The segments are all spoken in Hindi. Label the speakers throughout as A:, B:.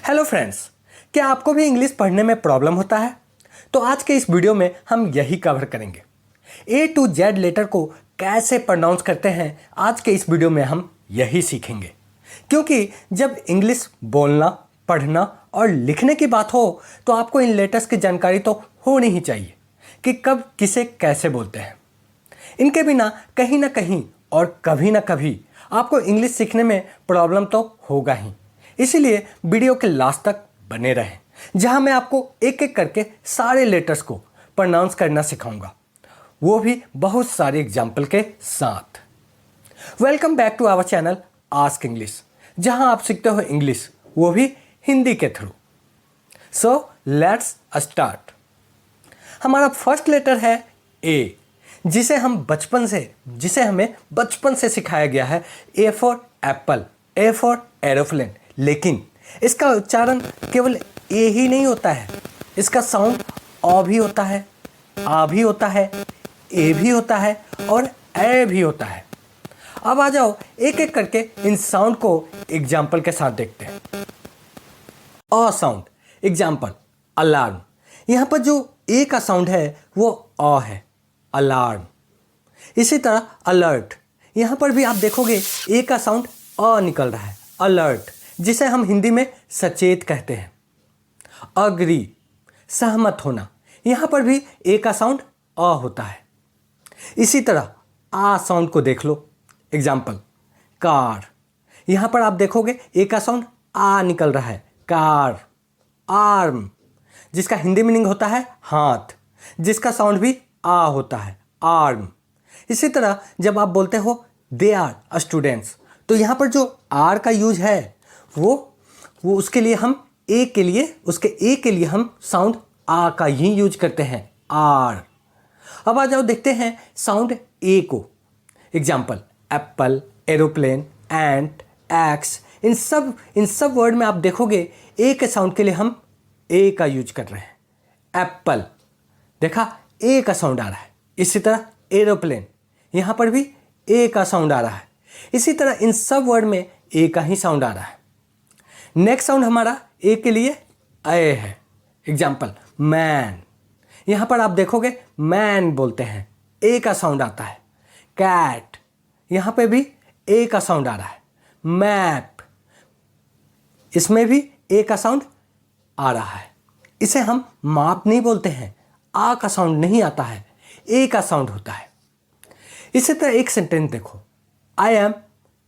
A: हेलो फ्रेंड्स, क्या आपको भी इंग्लिश पढ़ने में प्रॉब्लम होता है? तो आज के इस वीडियो में हम यही कवर करेंगे। ए टू जेड लेटर को कैसे प्रोनाउंस करते हैं, आज के इस वीडियो में हम यही सीखेंगे। क्योंकि जब इंग्लिश बोलना, पढ़ना और लिखने की बात हो तो आपको इन लेटर्स की जानकारी तो होनी ही चाहिए कि कब किसे कैसे बोलते हैं। इनके बिना कहीं ना कहीं और कभी ना कभी आपको इंग्लिश सीखने में प्रॉब्लम तो होगा ही। इसीलिए वीडियो के लास्ट तक बने रहें, जहां मैं आपको एक एक करके सारे लेटर्स को प्रोनाउंस करना सिखाऊंगा, वो भी बहुत सारे एग्जाम्पल के साथ। Welcome back to our channel ask English, जहां आप सीखते हो इंग्लिश, वो भी हिंदी के थ्रू। So let's start. हमारा फर्स्ट लेटर है ए, जिसे हमें बचपन से सिखाया गया है। A for apple, A for aeroplane. लेकिन इसका उच्चारण केवल ए ही नहीं होता है, इसका साउंड अ भी होता है, आ भी होता है, ए भी होता है और ए भी होता है। अब आ जाओ एक एक करके इन साउंड को एग्जाम्पल के साथ देखते हैं। A sound, example alarm. यहाँ पर जो ए का साउंड है वो अ है, अलार्म। इसी तरह अलर्ट, यहाँ पर भी आप देखोगे ए का साउंड अ निकल रहा है, अलर्ट, जिसे हम हिंदी में सचेत कहते हैं। अग्री, सहमत होना, यहाँ पर भी ए का साउंड अ होता है। इसी तरह आ साउंड को देख लो, एग्जाम्पल कार। यहाँ पर आप देखोगे ए का साउंड आ निकल रहा है, कार। आर्म, जिसका हिंदी मीनिंग होता है हाथ, जिसका साउंड भी आ होता है, आर्म। इसी तरह जब आप बोलते हो दे आर स्टूडेंट्स, तो यहाँ पर जो आर का यूज है वो उसके लिए हम उसके ए के लिए हम साउंड आ का ही यूज करते हैं, आर। अब आ जाओ देखते हैं साउंड ए को, एग्जाम्पल एप्पल, एरोप्लेन, एंट, एक्स। इन सब वर्ड में आप देखोगे ए के साउंड के लिए हम ए का यूज कर रहे हैं। एप्पल, देखा ए का साउंड आ रहा है। इसी तरह एरोप्लेन, यहाँ पर भी ए का साउंड आ रहा है। इसी तरह इन सब वर्ड में ए का ही साउंड आ रहा है। नेक्स्ट साउंड हमारा ए के लिए ए है, एग्जाम्पल मैन। यहाँ पर आप देखोगे मैन बोलते हैं, ए का साउंड आता है। कैट, यहाँ पे भी ए का साउंड आ रहा है। मैप, इसमें भी ए का साउंड आ रहा है। इसे हम माप नहीं बोलते हैं, आ का साउंड नहीं आता है, ए का साउंड होता है। इसी तरह एक सेंटेंस देखो, आई एम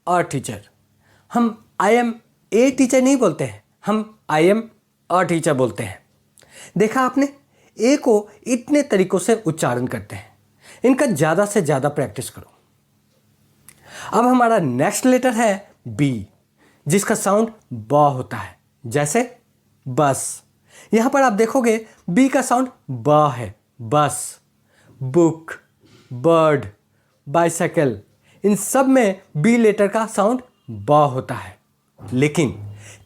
A: अ टीचर। हम आई एम ए टीचर नहीं बोलते हैं, हम आई एम अ टीचर बोलते हैं। देखा आपने, ए को इतने तरीकों से उच्चारण करते हैं। इनका ज़्यादा से ज़्यादा प्रैक्टिस करो। अब हमारा नेक्स्ट लेटर है बी, जिसका साउंड ब होता है, जैसे बस। यहाँ पर आप देखोगे बी का साउंड ब है, बस। बुक, बर्ड, बाइसाइकिल, इन सब में बी लेटर का साउंड ब होता है। लेकिन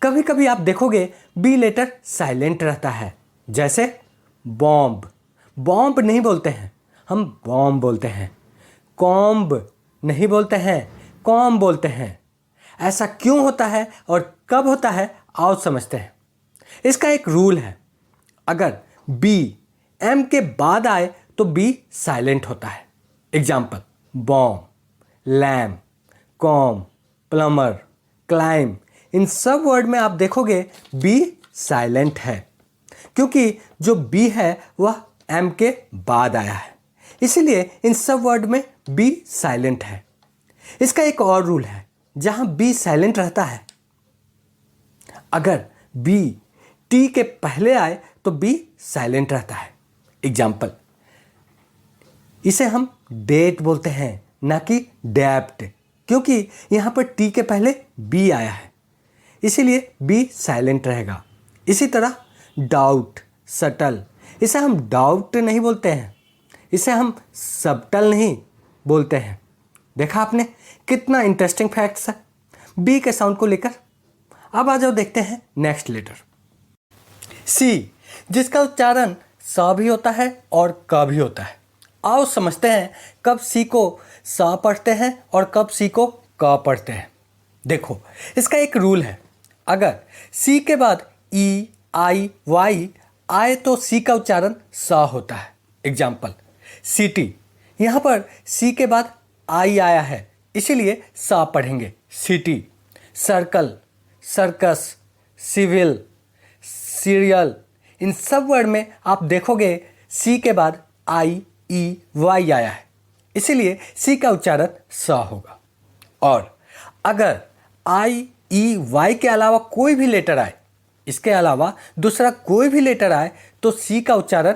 A: कभी कभी आप देखोगे बी लेटर साइलेंट रहता है, जैसे बॉम्ब। बॉम्ब नहीं बोलते हैं, हम बॉम्ब बोलते हैं। कॉम्ब नहीं बोलते हैं, कॉम बोलते हैं। ऐसा क्यों होता है और कब होता है, आओ समझते हैं। इसका एक रूल है, अगर बी एम के बाद आए तो बी साइलेंट होता है। Example bomb, lamp, comb, plumber, climb. इन सब वर्ड में आप देखोगे बी साइलेंट है, क्योंकि जो बी है वह एम के बाद आया है। इसीलिए इन सब वर्ड में बी साइलेंट है। इसका एक और रूल है, जहां बी साइलेंट रहता है, अगर बी टी के पहले आए तो बी साइलेंट रहता है। एग्जाम्पल, इसे हम डेट बोलते हैं, ना कि डेप्ट, क्योंकि यहाँ पर टी के पहले बी आया है, इसीलिए बी साइलेंट रहेगा। इसी तरह डाउट, सटल, इसे हम डाउट नहीं बोलते हैं, इसे हम सबटल नहीं बोलते हैं। देखा आपने कितना इंटरेस्टिंग फैक्ट्स है बी के साउंड को लेकर। अब आ जाओ देखते हैं नेक्स्ट लेटर सी, जिसका उच्चारण स भी होता है और क भी होता है। आओ समझते हैं कब सी को स पढ़ते हैं और कब सी को क पढ़ते हैं। देखो, इसका एक रूल है, अगर सी के बाद ई आई वाई आए तो सी का उच्चारण स होता है। एग्जाम्पल सिटी, यहाँ पर सी के बाद आई आया है इसीलिए स पढ़ेंगे city. Circle, circus, civil, serial, इन सब वर्ड में आप देखोगे सी के बाद आई ई वाई आया है इसीलिए सी का उच्चारण स होगा। और अगर आई ई वाई के अलावा कोई भी लेटर आए, इसके अलावा दूसरा कोई भी लेटर आए तो सी का उच्चारण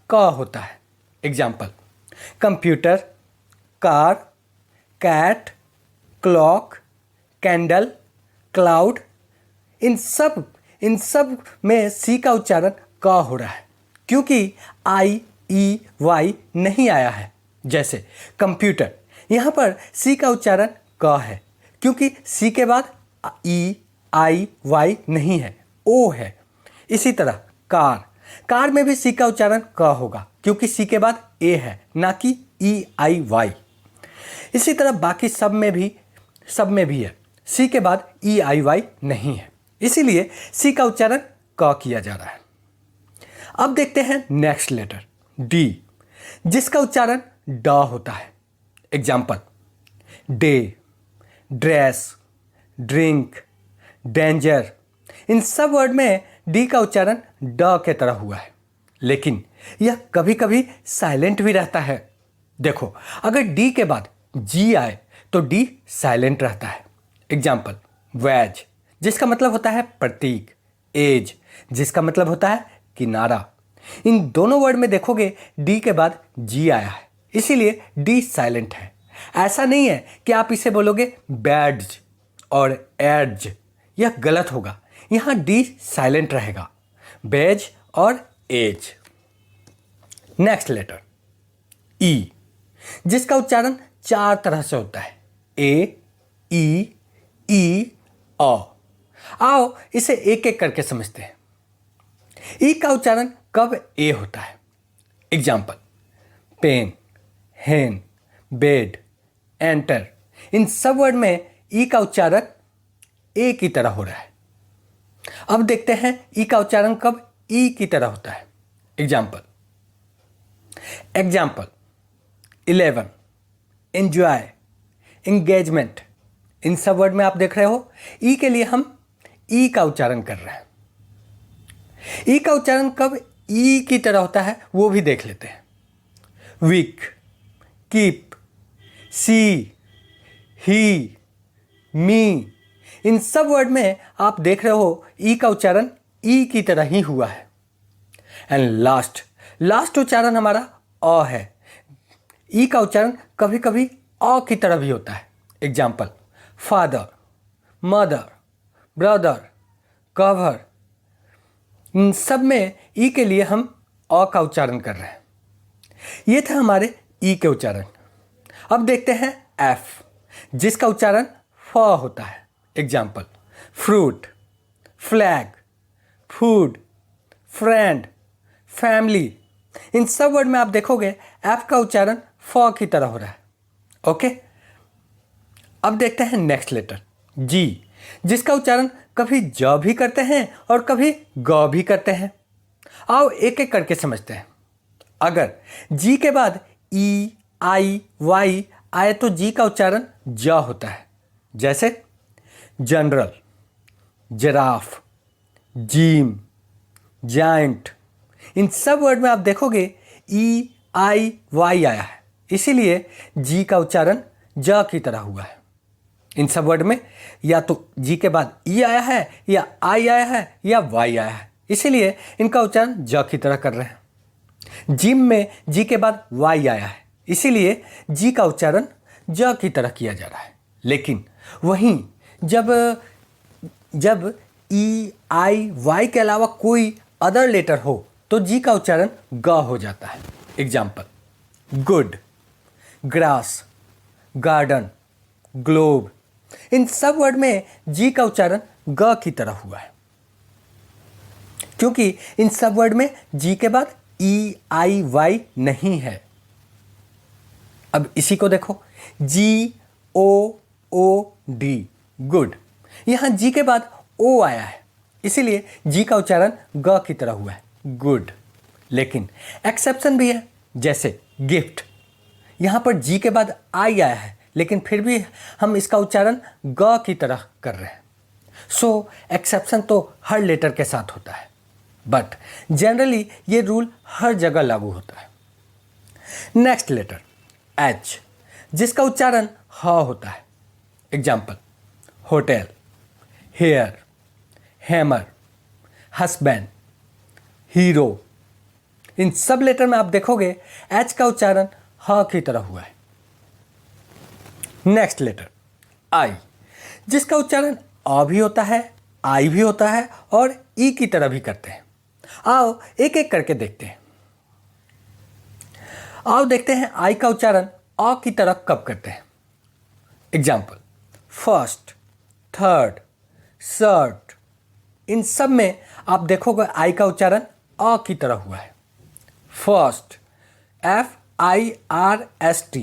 A: क होता है। Example computer, car, cat, clock, candle, cloud, इन सब में सी का उच्चारण क हो रहा है क्योंकि आई ई वाई नहीं आया है। जैसे कंप्यूटर, यहाँ पर सी का उच्चारण क है क्योंकि सी के बाद ई आई वाई नहीं है, ओ है। इसी तरह कार, कार में भी सी का उच्चारण क होगा क्योंकि सी के बाद ए है ना कि ई आई वाई। इसी तरह बाकी सब में भी है, सी के बाद ई आई वाई नहीं है इसीलिए सी का उच्चारण क किया जा रहा है। अब देखते हैं नेक्स्ट लेटर डी, जिसका उच्चारण ड होता है। Example day, dress, drink, danger, इन सब वर्ड में डी का उच्चारण ड के तरह हुआ है लेकिन यह कभी कभी साइलेंट भी रहता है। देखो अगर डी के बाद जी आए तो डी साइलेंट रहता है। एग्जाम्पल वेज, जिसका मतलब होता है प्रतीक, एज, जिसका मतलब होता है किनारा। इन दोनों वर्ड में देखोगे डी के बाद जी आया है इसीलिए डी साइलेंट है। ऐसा नहीं है कि आप इसे बोलोगे बैड्स और एड्ज, यह गलत होगा। यहाँ डी साइलेंट रहेगा, बेज और एज। नेक्स्ट लेटर ई, जिसका उच्चारण 4 तरह से होता है ए, ई, अ। आओ इसे एक एक करके समझते हैं। ई का उच्चारण कब ए होता है? एग्जाम्पल पेन, हेन, बेड, एंटर, इन सब वर्ड में ई का उच्चारण ए की तरह हो रहा है। अब देखते हैं ई का उच्चारण कब ई की तरह होता है। एग्जाम्पल 11, एंजॉय, एंगेजमेंट, इन सब वर्ड में आप देख रहे हो ई के लिए हम ई का उच्चारण कर रहे हैं। ई का उच्चारण कब ई की तरह होता है वो भी देख लेते हैं। वीक, कीप, सी, ही, मी, इन सब वर्ड में आप देख रहे हो ई का उच्चारण ई की तरह ही हुआ है। एंड लास्ट उच्चारण हमारा अ है। ई का उच्चारण कभी कभी अ की तरह भी होता है। Example father, mother, brother, cover, इन सब में ई के लिए हम अ का उच्चारण कर रहे हैं। ये थे हमारे ई के उच्चारण। अब देखते हैं एफ, जिसका उच्चारण फ होता है। Example fruit, flag, food, friend, family, इन सब वर्ड में आप देखोगे एफ का उच्चारण फ की तरह हो रहा है। ओके, अब देखते हैं नेक्स्ट लेटर जी, जिसका उच्चारण कभी ज भी करते हैं और कभी ग भी करते हैं। आओ एक एक करके समझते हैं। अगर जी के बाद ई, आई, वाई आए तो जी का उच्चारण ज होता है। जैसे जनरल, जिराफ, जिम, जायंट, इन सब वर्ड में आप देखोगे ई, आई, वाई आया है इसीलिए जी का उच्चारण ज की तरह हुआ है। इन सब वर्ड में या तो जी के बाद ई आया है या आई आया है या वाई आया है इसीलिए इनका उच्चारण ज की तरह कर रहे हैं। जिम में जी के बाद वाई आया है इसीलिए जी का उच्चारण ज की तरह किया जा रहा है। लेकिन वहीं जब ई, आई, वाई के अलावा कोई अदर लेटर हो तो जी का उच्चारण ग हो जाता है। Example good, grass, garden, globe, इन सब वर्ड में जी का उच्चारण ग की तरह हुआ है क्योंकि इन सब वर्ड में जी के बाद ई, आई, वाई नहीं है। अब इसी को देखो जी, ओ डी, गुड, यहां जी के बाद ओ आया है इसीलिए जी का उच्चारण ग की तरह हुआ है, गुड। लेकिन एक्सेप्शन भी है, जैसे गिफ्ट, यहाँ पर जी के बाद आई आया है, लेकिन फिर भी हम इसका उच्चारण ग की तरह कर रहे हैं। सो एक्सेप्शन तो हर लेटर के साथ होता है, बट जनरली ये रूल हर जगह लागू होता है। नेक्स्ट लेटर एच, जिसका उच्चारण ह होता है। Example, hotel, hair, hammer, husband, hero. इन सब लेटर में आप देखोगे एच का उच्चारण ह की तरह हुआ है। नेक्स्ट लेटर आई, जिसका उच्चारण अ भी होता है, आई भी होता है और ई की तरह भी करते हैं। आओ एक एक करके देखते हैं। आओ देखते हैं आई का उच्चारण अ की तरह कब करते हैं। Example, first, third, shirt. इन सब में आप देखोगे आई का उच्चारण अ की तरह हुआ है। फर्स्ट, FIRST,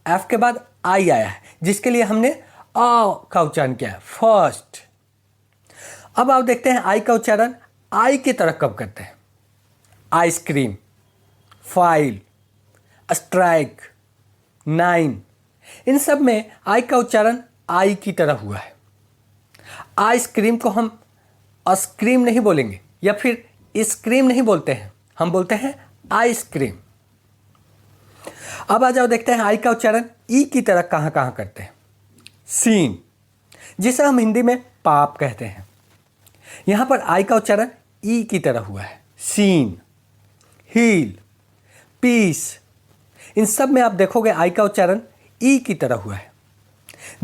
A: एफ के बाद आई आया है, जिसके लिए हमने अ का उच्चारण किया है, फर्स्ट। अब आप देखते हैं आई का उच्चारण आई की तरह कब करते हैं। Ice cream, file, strike, 9। इन सब में आई का उच्चारण आई की तरह हुआ है। आइसक्रीम को हम आइसक्रीम नहीं बोलेंगे या फिर स्क्रीम नहीं बोलते हैं, हम बोलते हैं आइसक्रीम। अब आ जाओ देखते हैं आई का उच्चारण ई की तरह कहाँ कहाँ करते हैं। सीन, जिसे हम हिंदी में पाप कहते हैं, यहाँ पर आई का उच्चारण ई की तरह हुआ है, सीन। Heal, piece. इन सब में आप देखोगे आई का उच्चारण ई की तरह हुआ है।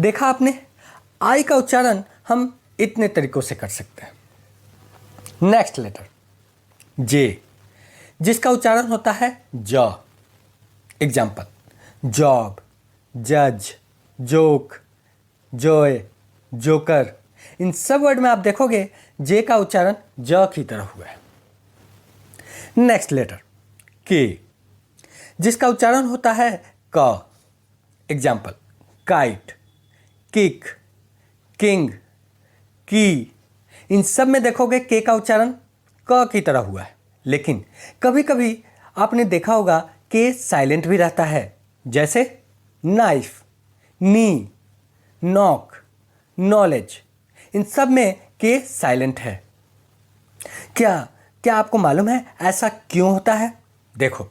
A: देखा आपने, आई का उच्चारण हम इतने तरीकों से कर सकते हैं। नेक्स्ट लेटर जे, जिसका उच्चारण होता है ज। एग्जाम्पल, जॉब, जज, जोक, जॉय, जोकर। इन सब वर्ड में आप देखोगे जे का उच्चारण ज की तरह हुआ है। नेक्स्ट लेटर के, जिसका उच्चारण होता है क। एग्जाम्पल, काइट, किक, किंग, की। इन सब में देखोगे के का उच्चारण क की तरह हुआ है, लेकिन कभी कभी आपने देखा होगा के साइलेंट भी रहता है, जैसे नाइफ, नी, नॉक, नॉलेज। इन सब में के साइलेंट है। क्या आपको मालूम है ऐसा क्यों होता है? देखो,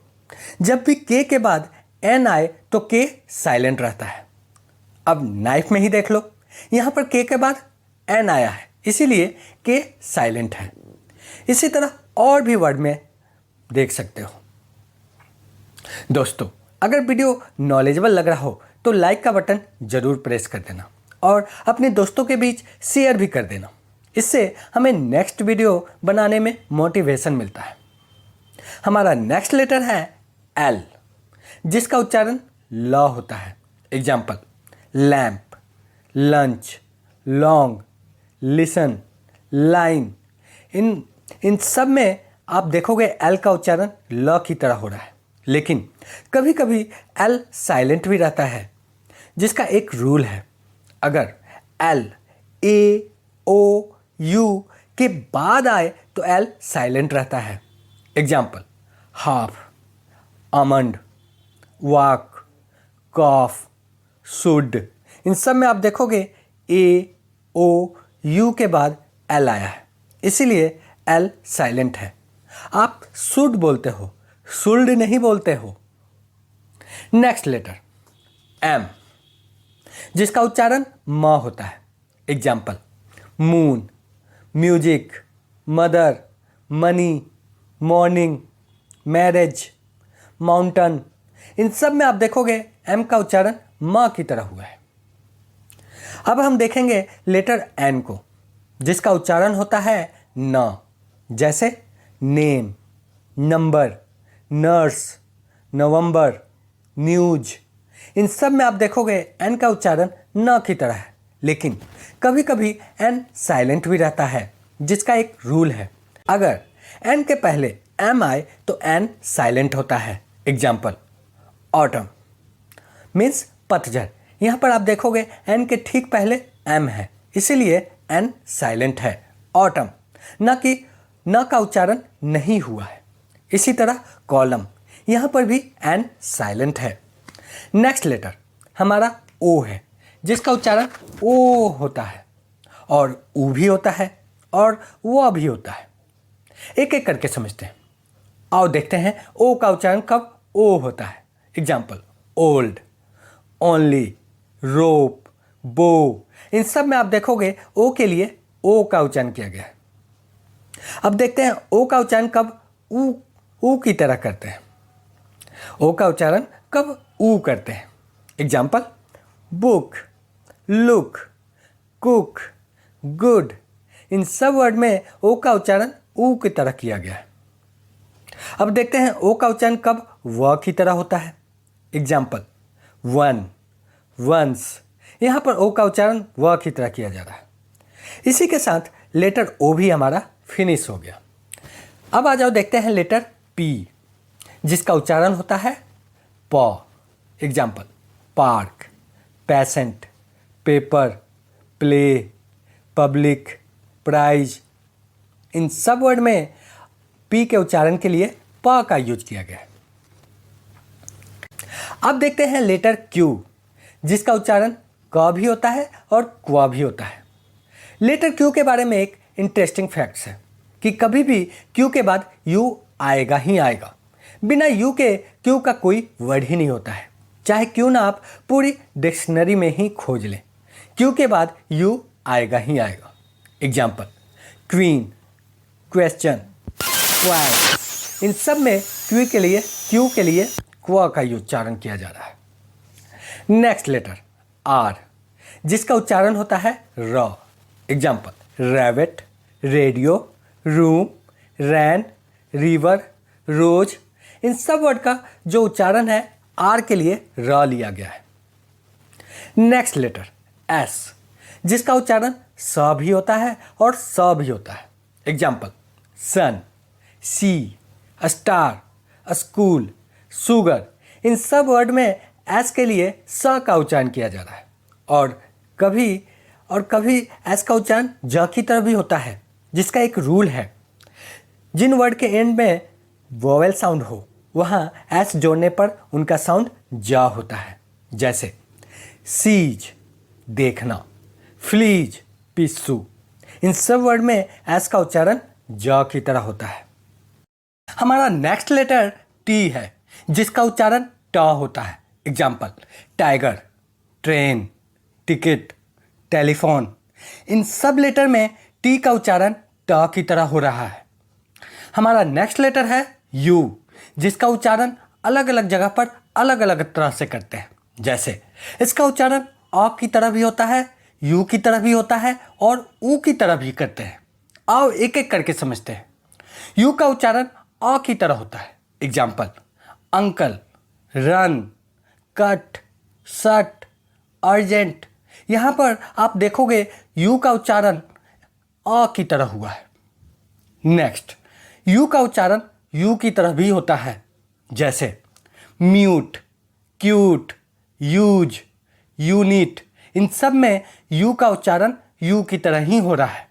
A: जब भी के के बाद एन आए तो के साइलेंट रहता है। अब नाइफ में ही देख लो, यहाँ पर के बाद एन आया है, इसीलिए के साइलेंट है। इसी तरह और भी वर्ड में देख सकते हो। दोस्तों, अगर वीडियो नॉलेजेबल लग रहा हो तो लाइक का बटन जरूर प्रेस कर देना और अपने दोस्तों के बीच शेयर भी कर देना। इससे हमें नेक्स्ट वीडियो बनाने में मोटिवेशन मिलता है। हमारा नेक्स्ट लेटर है एल, जिसका उच्चारण ल होता है। Example, lamp, lunch, long, listen, line. इन सब में आप देखोगे एल का उच्चारण ल की तरह हो रहा है, लेकिन कभी कभी एल साइलेंट भी रहता है, जिसका एक रूल है। अगर एल ए ओ यू के बाद आए तो एल साइलेंट रहता है। Example, half, almond, walk, calf, should. इन सब में आप देखोगे ए ओ यू के बाद एल आया है, इसीलिए एल साइलेंट है। आप शुड बोलते हो, शुल्ड नहीं बोलते हो। नेक्स्ट लेटर एम, जिसका उच्चारण म होता है। Example, moon, music, mother, money, morning, marriage, mountain. इन सब में आप देखोगे एम का उच्चारण म की तरह हुआ है। अब हम देखेंगे लेटर एन को, जिसका उच्चारण होता है न, जैसे नेम, नंबर, नर्स, नवंबर, न्यूज। इन सब में आप देखोगे एन का उच्चारण न की तरह है, लेकिन कभी कभी एन साइलेंट भी रहता है, जिसका एक रूल है। अगर एन के पहले एम आए तो एन साइलेंट होता है। एग्जाम्पल, ऑटम मीन्स पतझड़। यहाँ पर आप देखोगे एन के ठीक पहले एम है, इसीलिए एन साइलेंट है, ऑटम। ना कि न का उच्चारण नहीं हुआ है। इसी तरह कॉलम, यहाँ पर भी एन साइलेंट है। नेक्स्ट लेटर हमारा ओ है, जिसका उच्चारण ओ होता है और ऊ भी होता है और वो भी होता है। एक एक करके समझते हैं। आओ देखते हैं ओ का उच्चारण कब ओ होता है। एग्जाम्पल, ओल्ड, ओनली, रोप, बो, इन सब में आप देखोगे ओ के लिए ओ का उच्चारण किया गया है। अब देखते हैं ओ का उच्चारण कब ऊ की तरह करते हैं। ओ का उच्चारण कब ऊ करते हैं। Example, book, look, cook, good, इन सब वर्ड में ओ का उच्चारण ऊ की तरह किया गया है। अब देखते हैं ओ का उच्चारण कब व की तरह होता है। एग्जाम्पल, वन, वंस, यहाँ पर ओ का उच्चारण व की तरह किया जा रहा है। इसी के साथ लेटर ओ भी हमारा फिनिश हो गया। अब आ जाओ देखते हैं लेटर पी, जिसका उच्चारण होता है प। Example, park, patient, paper, play, public, prize, इन सब वर्ड में पी के उच्चारण के लिए प का यूज किया गया है। अब देखते हैं लेटर क्यू, जिसका उच्चारण क भी होता है और क्व भी होता है। लेटर क्यू के बारे में एक इंटरेस्टिंग फैक्ट्स है कि कभी भी क्यू के बाद यू आएगा ही आएगा। बिना यू के क्यू का कोई वर्ड ही नहीं होता है, चाहे क्यों ना आप पूरी डिक्शनरी में ही खोज लें, क्यू के बाद यू आएगा ही आएगा। एग्जाम्पल, क्वीन, क्वेश्चन, क्वाइट, इन सब में क्यू के लिए क्व का उच्चारण किया जा रहा है। नेक्स्ट लेटर आर, जिसका उच्चारण होता है र। एग्जाम्पल, रैबिट, रेडियो, रूम, रैन, रिवर, रोज, इन सब वर्ड का जो उच्चारण है आर के लिए र लिया गया है। नेक्स्ट लेटर एस, जिसका उच्चारण स भी होता है और स भी होता है। एग्जाम्पल, सन, सी, स्टार, स्कूल, सुगर, इन सब वर्ड में एस के लिए स का उच्चारण किया जा रहा है। और कभी एस का उच्चारण ज की तरह भी होता है, जिसका एक रूल है, जिन वर्ड के एंड में वोवेल साउंड हो वहाँ एस जोड़ने पर उनका साउंड ज होता है। जैसे सीज, देखना, फ्लीज, पिस्सू, इन सब वर्ड में एस का उच्चारण ज की तरह होता है। हमारा नेक्स्ट लेटर टी है, जिसका उच्चारण ट होता है। Example, tiger, train, ticket, telephone, इन सब लेटर में टी का उच्चारण ट की तरह हो रहा है। हमारा नेक्स्ट लेटर है यू, जिसका उच्चारण अलग अलग जगह पर अलग अलग तरह से करते हैं। जैसे इसका उच्चारण अ की तरह भी होता है, यू की तरह भी होता है और ऊ की तरह भी करते हैं। आओ एक एक करके समझते हैं। यू का उच्चारण अ की तरह होता है। Example, uncle, run, cut, shut, urgent, यहाँ पर आप देखोगे यू का उच्चारण अ की तरह हुआ है। नेक्स्ट, यू का उच्चारण यू की तरह भी होता है। जैसे म्यूट, क्यूट, यूज, यूनिट, इन सब में यू का उच्चारण यू की तरह ही हो रहा है।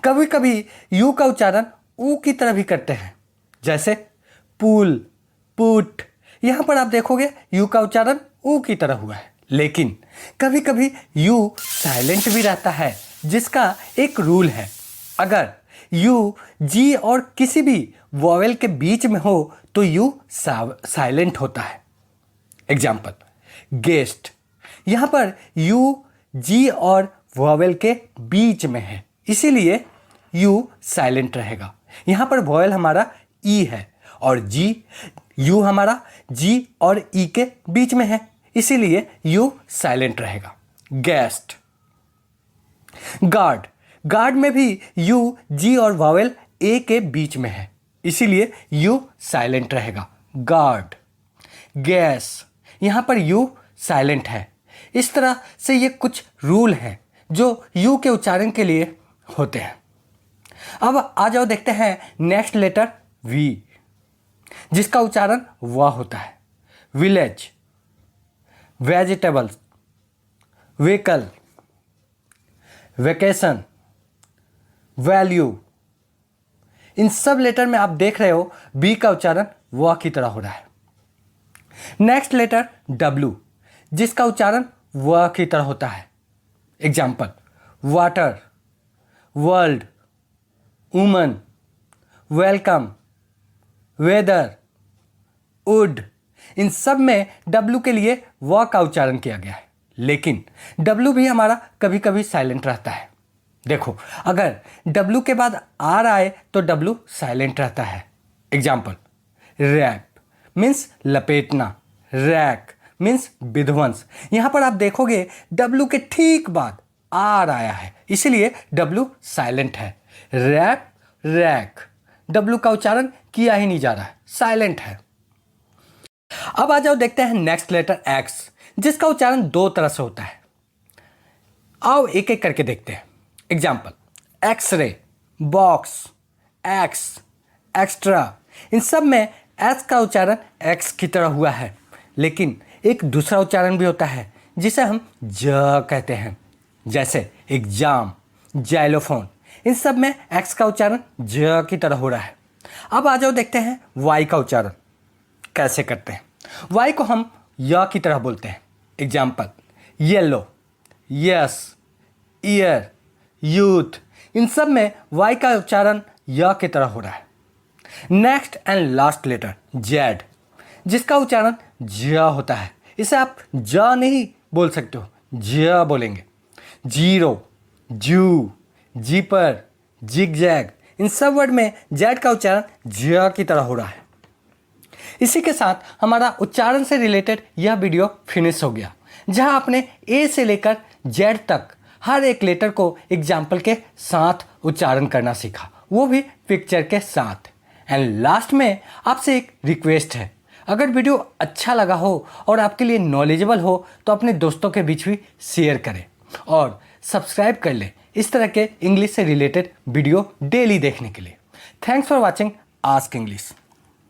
A: कभी कभी यू का उच्चारण ऊ की तरह भी करते हैं। जैसे पुल, पुट, यहाँ पर आप देखोगे यू का उच्चारण ऊ की तरह हुआ है। लेकिन कभी कभी यू साइलेंट भी रहता है, जिसका एक रूल है। अगर यू जी और किसी भी वॉवेल के बीच में हो तो यू साइलेंट होता है। एग्जाम्पल, गेस्ट, यहाँ पर यू जी और वॉवेल के बीच में है, इसीलिए यू साइलेंट रहेगा। यहाँ पर वॉवेल हमारा ई है और यू हमारा जी और ई के बीच में है, इसीलिए यू साइलेंट रहेगा। गेस्ट, गार्ड, गार्ड में भी यू जी और वॉवेल ए के बीच में है, इसीलिए यू साइलेंट रहेगा। गार्ड, गैस, यहाँ पर यू साइलेंट है। इस तरह से ये कुछ रूल हैं जो यू के उच्चारण के लिए होते हैं। अब आ जाओ देखते हैं नेक्स्ट लेटर वी, जिसका उच्चारण व होता है। Village, vegetables, vehicle, vacation, value, इन सब लेटर में आप देख रहे हो बी का उच्चारण व की तरह हो रहा है। नेक्स्ट लेटर डब्ल्यू, जिसका उच्चारण व की तरह होता है। Example, water, world, woman, welcome, weather, wood. इन सब में डब्ल्यू के लिए व का उच्चारण किया गया है, लेकिन डब्ल्यू भी हमारा कभी कभी साइलेंट रहता है। देखो, अगर डब्ल्यू के बाद आर आए तो डब्ल्यू साइलेंट रहता है। एग्जाम्पल, रैप मीन्स लपेटना, रैक मीन्स विध्वंस। यहां पर आप देखोगे डब्ल्यू के ठीक बाद आर आया है, इसीलिए डब्ल्यू साइलेंट है। रैप, रैक, डब्ल्यू का उच्चारण किया ही नहीं जा रहा है, साइलेंट है। अब आ जाओ देखते हैं नेक्स्ट लेटर एक्स, जिसका उच्चारण दो तरह से होता है। आओ एक एक करके देखते हैं। Example, x ray, box, x, extra. इन सब में एस का उच्चारण एक्स की तरह हुआ है, लेकिन एक दूसरा उच्चारण भी होता है जिसे हम ज कहते हैं, जैसे एग्जाम, जाइलोफोन। इन सब में एक्स का उच्चारण ज की तरह हो रहा है। अब आ जाओ देखते हैं वाई का उच्चारण कैसे करते हैं। वाई को हम य की तरह बोलते हैं। Example, yellow, yes, year, youth. इन सब में वाई का उच्चारण य की तरह हो रहा है। Next and last letter Z, जिसका उच्चारण ज होता है। इसे आप ज नहीं बोल सकते हो, ज बोलेंगे। जीरो, जू, जीपर, जिगजैग। इन सब वर्ड में जेड का उच्चारण ज की तरह हो रहा है। इसी के साथ हमारा उच्चारण से रिलेटेड यह वीडियो फिनिश हो गया, जहां आपने ए से लेकर जेड तक हर एक लेटर को एग्जाम्पल के साथ उच्चारण करना सीखा, वो भी पिक्चर के साथ। एंड लास्ट में आपसे एक रिक्वेस्ट है, अगर वीडियो अच्छा लगा हो और आपके लिए नॉलेजेबल हो तो अपने दोस्तों के बीच भी शेयर करें और सब्सक्राइब कर लें इस तरह के इंग्लिश से रिलेटेड वीडियो डेली देखने के लिए। Thanks for watching ask English.